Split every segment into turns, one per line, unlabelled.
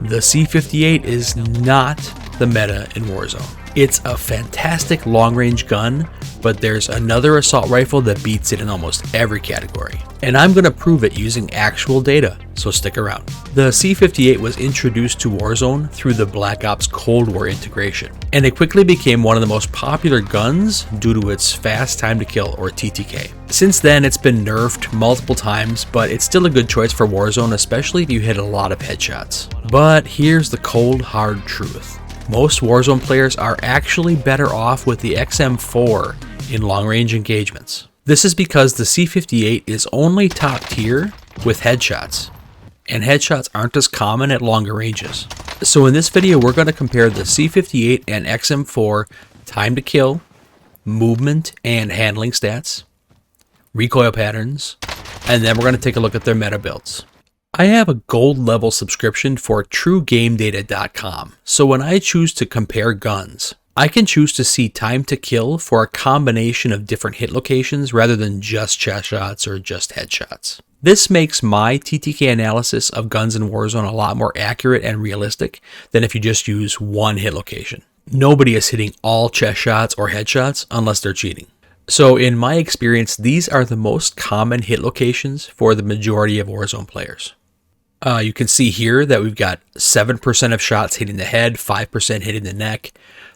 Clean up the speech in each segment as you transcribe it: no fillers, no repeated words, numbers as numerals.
The C58 is not the meta in Warzone. It's a fantastic long-range gun, but there's another assault rifle that beats it in almost every category. And I'm going to prove it using actual data, so stick around. The C58 was introduced to Warzone through the Black Ops Cold War integration, and it quickly became one of the most popular guns due to its fast time to kill, or TTK. Since then, it's been nerfed multiple times, but it's still a good choice for Warzone, especially if you hit a lot of headshots. But here's the cold, hard truth. Most Warzone players are actually better off with the XM4 in long-range engagements. This is because the C58 is only top tier with headshots, and headshots aren't as common at longer ranges. So in this video, we're going to compare the C58 and XM4 time to kill, movement and handling stats, recoil patterns, and then we're going to take a look at their meta builds. I have a gold level subscription for TrueGameData.com, so when I choose to compare guns, I can choose to see time to kill for a combination of different hit locations rather than just chest shots or just headshots. This makes my TTK analysis of guns in Warzone a lot more accurate and realistic than if you just use one hit location. Nobody is hitting all chest shots or headshots unless they're cheating. So in my experience, these are the most common hit locations for the majority of Warzone players. You can see here that we've got 7% of shots hitting the head, 5% hitting the neck,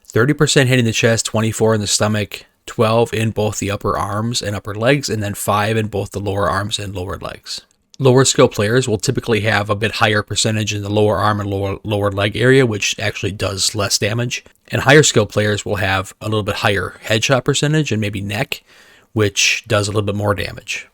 30% hitting the chest, 24% in the stomach, 12% in both the upper arms and upper legs, and then 5% in both the lower arms and lower legs. Lower skill players will typically have a bit higher percentage in the lower arm and lower leg area, which actually does less damage. And higher skill players will have a little bit higher headshot percentage and maybe neck, which does a little bit more damage.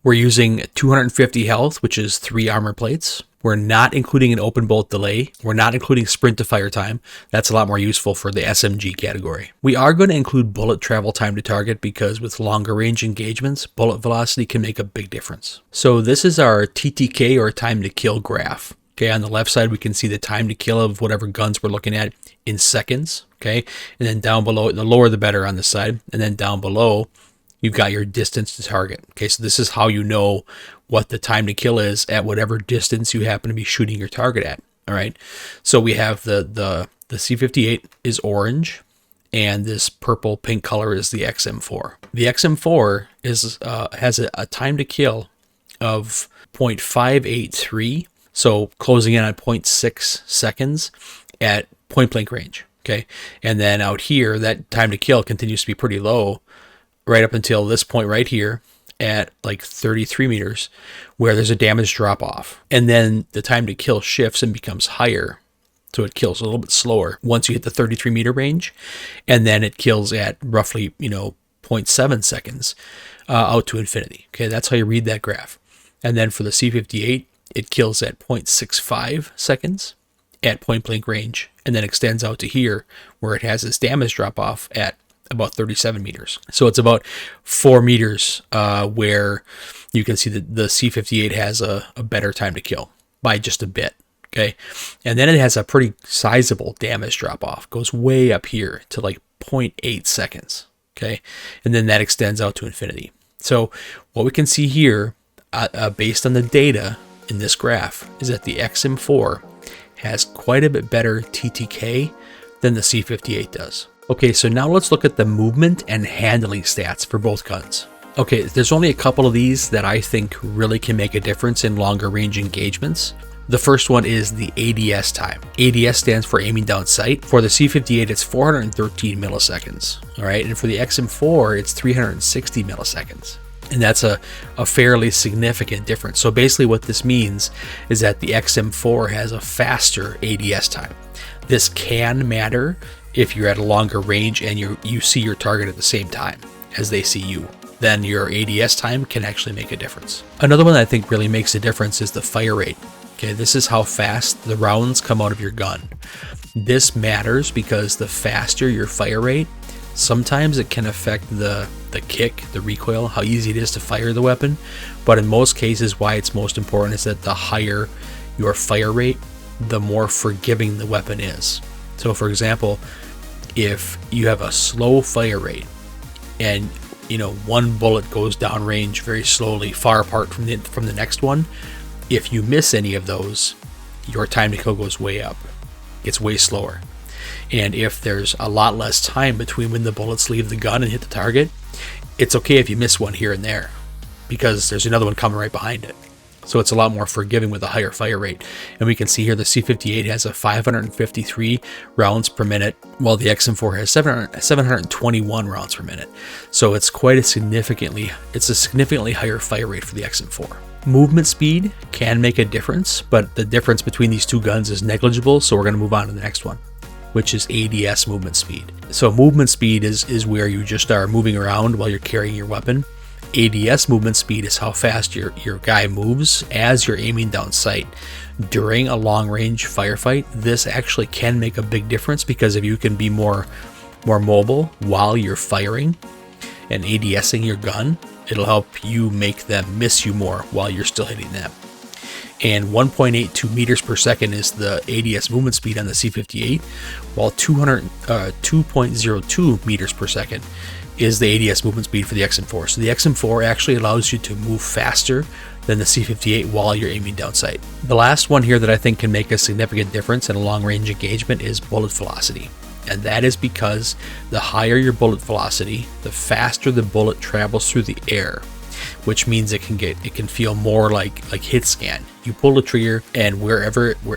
We're using 250 health, which is 3 armor plates. We're not including an open bolt delay. We're not including sprint to fire time. That's a lot more useful for the SMG category. We are going to include bullet travel time to target because with longer range engagements, bullet velocity can make a big difference. So this is our TTK or time to kill graph. Okay, on the left side, we can see the time to kill of whatever guns we're looking at in seconds. Okay, and then down below, the lower the better on this side. And then down below, you've got your distance to target. Okay, so this is how you know what the time to kill is at whatever distance you happen to be shooting your target at. All right, so we have the C58 is orange, and this purple pink color is the XM4. The XM4 is has a time to kill of 0.583, so closing in on 0.6 seconds at point blank range. Okay, and then out here, that time to kill continues to be pretty low, right up until this point right here at like 33 meters, where there's a damage drop off. And then the time to kill shifts and becomes higher. So it kills a little bit slower once you hit the 33 meter range. And then it kills at roughly, 0.7 seconds out to infinity. Okay, that's how you read that graph. And then for the C58, it kills at 0.65 seconds at point blank range, and then extends out to here where it has this damage drop off at about 37 meters. So it's about 4 meters where you can see that the C58 has a better time to kill by just a bit. Okay, and then it has a pretty sizable damage drop off. Goes way up here to like 0.8 seconds. Okay, and then that extends out to infinity. So what we can see here, based on the data in this graph, is that the XM4 has quite a bit better TTK than the C58 does. Okay, so now let's look at the movement and handling stats for both guns. Okay, there's only a couple of these that I think really can make a difference in longer range engagements. The first one is the ADS time. ADS stands for aiming down sight. For the C58, it's 413 milliseconds. All right, and for the XM4, it's 360 milliseconds. And that's a fairly significant difference. So basically what this means is that the XM4 has a faster ADS time. This can matter if you're at a longer range and you see your target at the same time as they see you. Then your ADS time can actually make a difference. Another one that I think really makes a difference is the fire rate. Okay, this is how fast the rounds come out of your gun. This matters because the faster your fire rate, sometimes it can affect the kick, the recoil, how easy it is to fire the weapon. But in most cases, why it's most important is that the higher your fire rate, the more forgiving the weapon is. So for example, if you have a slow fire rate and one bullet goes downrange very slowly, far apart from the next one, if you miss any of those, your time to kill goes way up. It's way slower. And if there's a lot less time between when the bullets leave the gun and hit the target, it's okay if you miss one here and there, because there's another one coming right behind it. So it's a lot more forgiving with a higher fire rate. And we can see here the C58 has a 553 rounds per minute, while the XM4 has 721 rounds per minute. So it's a significantly higher fire rate for the XM4. Movement speed can make a difference, but the difference between these two guns is negligible. So we're going to move on to the next one, which is ADS movement speed. So movement speed is where you just are moving around while you're carrying your weapon. ADS movement speed is how fast your guy moves as you're aiming down sight. During a long range firefight, this actually can make a big difference, because if you can be more mobile while you're firing and ADSing your gun, it'll help you make them miss you more while you're still hitting them. And 1.82 meters per second is the ADS movement speed on the C58, while 2.02 meters per second is the ADS movement speed for the XM4. So the XM4 actually allows you to move faster than the C58 while you're aiming down sight. The last one here that I think can make a significant difference in a long range engagement is bullet velocity. And that is because the higher your bullet velocity, the faster the bullet travels through the air, which means it can feel more like hit scan. You pull the trigger, and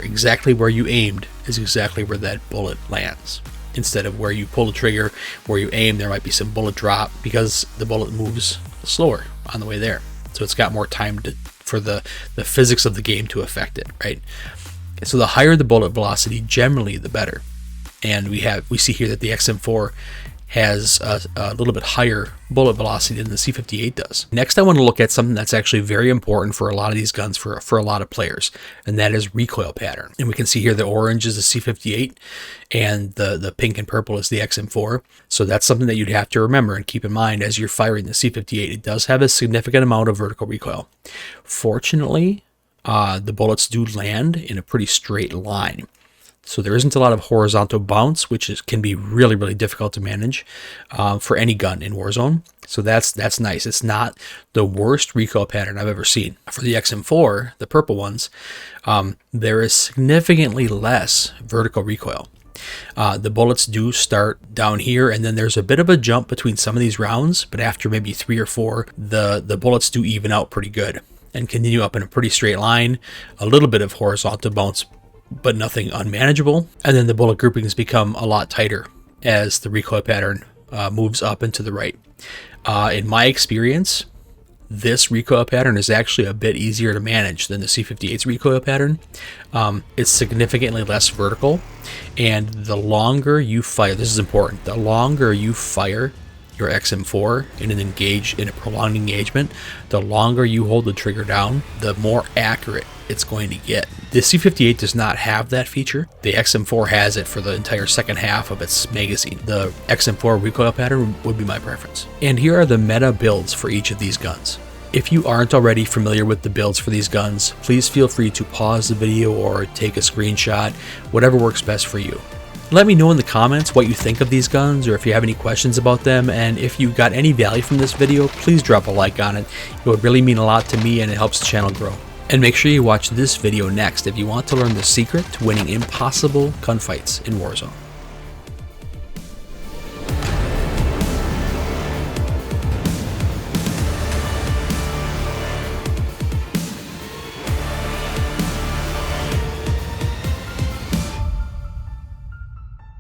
exactly where you aimed is exactly where that bullet lands. Instead of where you pull the trigger, where you aim, there might be some bullet drop because the bullet moves slower on the way there. So it's got more time for the physics of the game to affect it, right? So the higher the bullet velocity, generally the better. And we see here that the XM4 has a little bit higher bullet velocity than the C58 does. Next, I want to look at something that's actually very important for a lot of these guns for a lot of players, and that is recoil pattern. And we can see here the orange is the C58 and the pink and purple is the XM4. So that's something that you'd have to remember and keep in mind as you're firing the C58. It does have a significant amount of vertical recoil. Fortunately, the bullets do land in a pretty straight line. So there isn't a lot of horizontal bounce, which can be really, really difficult to manage for any gun in Warzone. So that's nice. It's not the worst recoil pattern I've ever seen. For the XM4, the purple ones, there is significantly less vertical recoil. The bullets do start down here, and then there's a bit of a jump between some of these rounds, but after maybe 3 or 4, the bullets do even out pretty good and continue up in a pretty straight line. A little bit of horizontal bounce, but nothing unmanageable. And then the bullet groupings become a lot tighter as the recoil pattern moves up and to the right. In my experience, this recoil pattern is actually a bit easier to manage than the C58's recoil pattern. It's significantly less vertical, and the longer you fire, this is important, the longer you fire your XM4 in a prolonged engagement, the longer you hold the trigger down, the more accurate it's going to get. The C58 does not have that feature. The XM4 has it for the entire second half of its magazine. The XM4 recoil pattern would be my preference. And here are the meta builds for each of these guns. If you aren't already familiar with the builds for these guns, please feel free to pause the video or take a screenshot, whatever works best for you. Let me know in the comments what you think of these guns, or if you have any questions about them, and if you got any value from this video, please drop a like on it. It would really mean a lot to me, and it helps the channel grow. And make sure you watch this video next if you want to learn the secret to winning impossible gunfights in Warzone.